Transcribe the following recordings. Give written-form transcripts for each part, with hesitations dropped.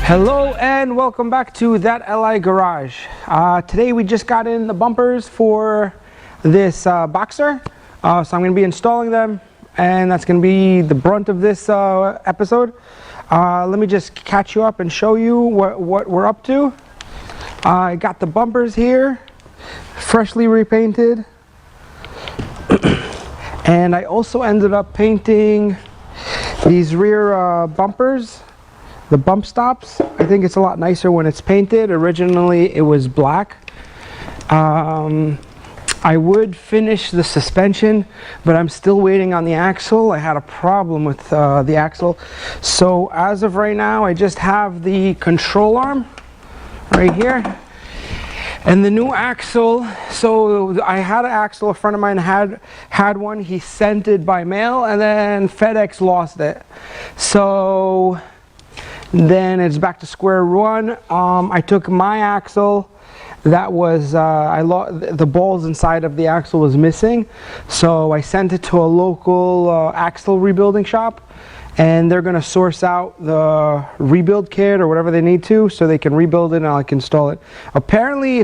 Hello and welcome back to That LI Garage. Today we just got in the bumpers for this Boxster, so I'm going to be installing them, and that's going to be the brunt of this episode. Let me just catch you up and show you what we're up to. I got the bumpers here, freshly repainted, and I also ended up painting these rear bumpers. The bump stops, I think it's a lot nicer when it's painted. Originally it was black. I would finish the suspension, but I'm still waiting on the axle. I had a problem with the axle. So as of right now, I just have the control arm right here. And the new axle, so I had an axle, a friend of mine had one. He sent it by mail and then FedEx lost it. So then it's back to square one. I took my axle that was the balls inside of the axle was missing, so I sent it to a local axle rebuilding shop, and they're going to source out the rebuild kit or whatever they need to so they can rebuild it and I can install it. Apparently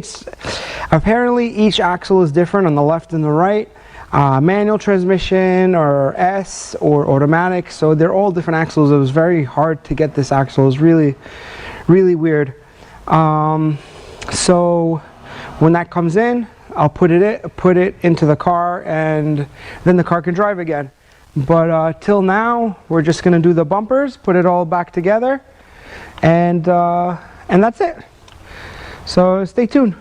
each axle is different on the left and the right. Manual transmission or S or automatic, so they're all different axles. It was very hard to get this axle. It was really weird. So when that comes in, I'll put it into the car, and then the car can drive again. But till now, we're just gonna do the bumpers, put it all back together, and that's it. So stay tuned.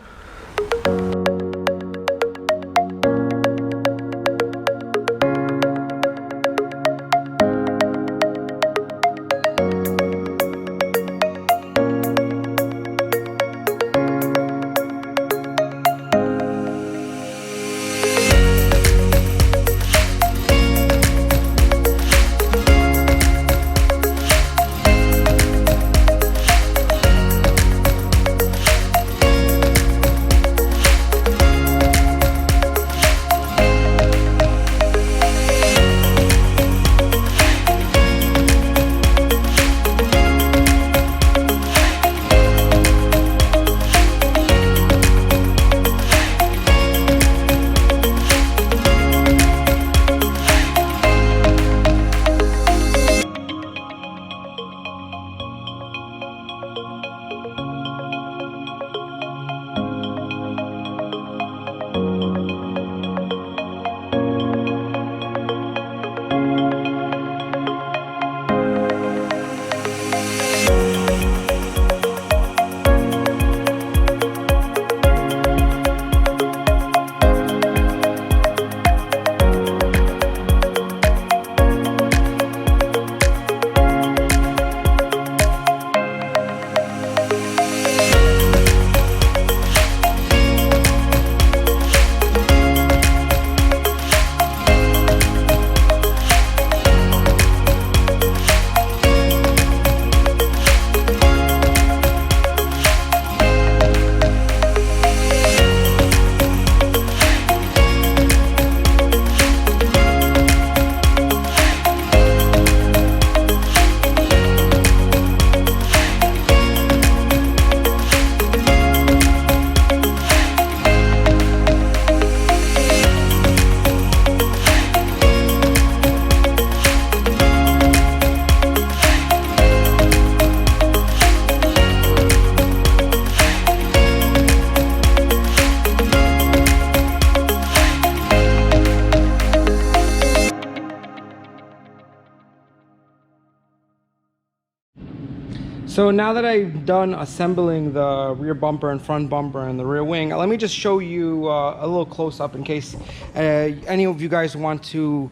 So now that I've done assembling the rear bumper and front bumper and the rear wing, let me just show you a little close-up in case any of you guys want to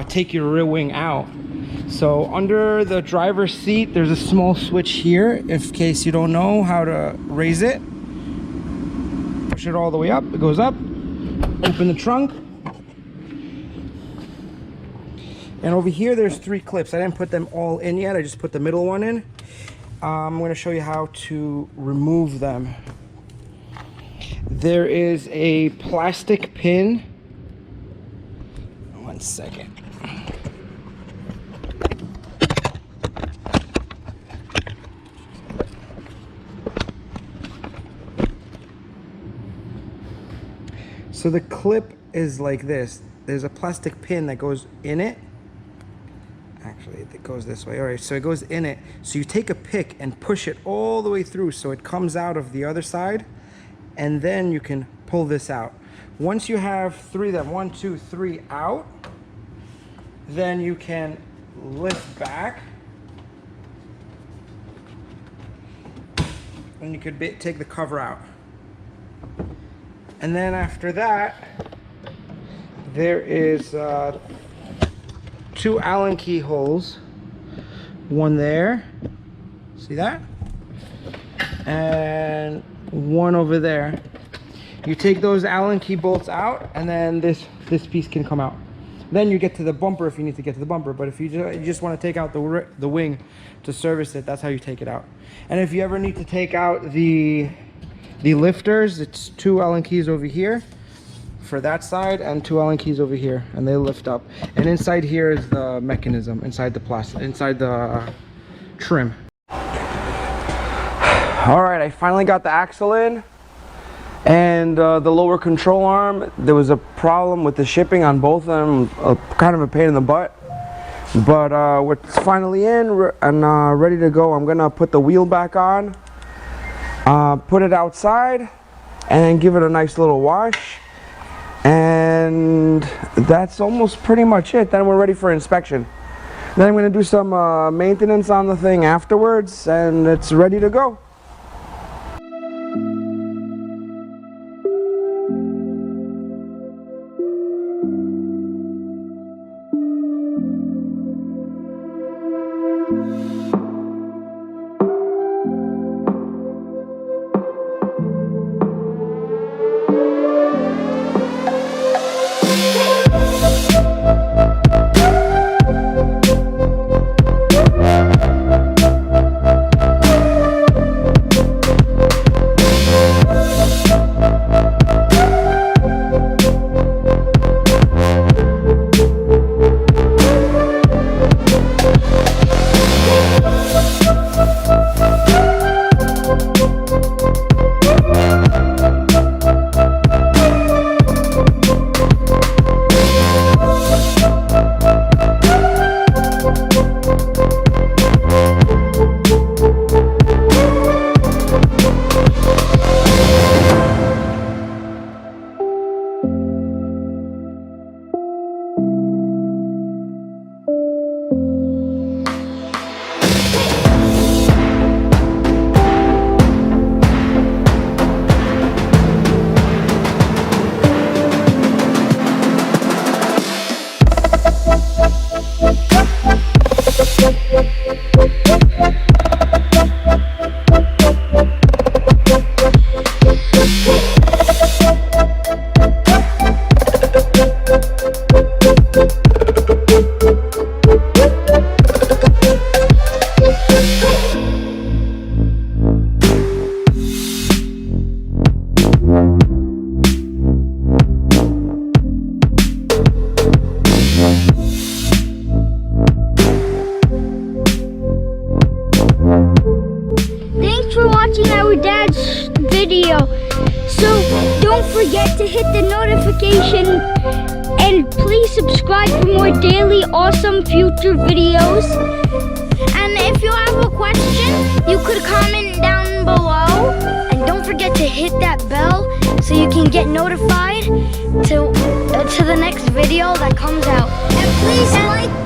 take your rear wing out. So under the driver's seat, there's a small switch here, in case you don't know how to raise it. Push it all the way up, it goes up. Open the trunk. And over here, there's 3 clips. I didn't put them all in yet, I just put the middle one in. I'm going to show you how to remove them. There is a plastic pin. One second. So the clip is like this. There's a plastic pin that goes in it. Actually, it goes this way. All right, so it goes in it. So you take a pick and push it all the way through so it comes out of the other side, and then you can pull this out. Once you have 3 of them, 1, 2, 3 out, then you can lift back, and you could take the cover out. And then after that, there is 2 Allen key holes, one there, see that? And one over there. You take those Allen key bolts out, and then this piece can come out. Then you get to the bumper if you need to get to the bumper, but if you just want to take out the wing to service it, that's how you take it out. And if you ever need to take out the lifters, it's 2 Allen keys over here for that side and 2 Allen keys over here, and they lift up. And inside here is the mechanism, inside the plastic, inside the trim. All right, I finally got the axle in, and the lower control arm. There was a problem with the shipping on both of them, kind of a pain in the butt. But we're finally in and ready to go. I'm gonna put the wheel back on, put it outside, and give it a nice little wash. And that's almost pretty much it. Then we're ready for inspection. Then I'm going to do some maintenance on the thing afterwards, and it's ready to go. Don't forget to hit the notification and please subscribe for more daily awesome future videos. And if you have a question, you could comment down below. And don't forget to hit that bell so you can get notified to the next video that comes out. And please like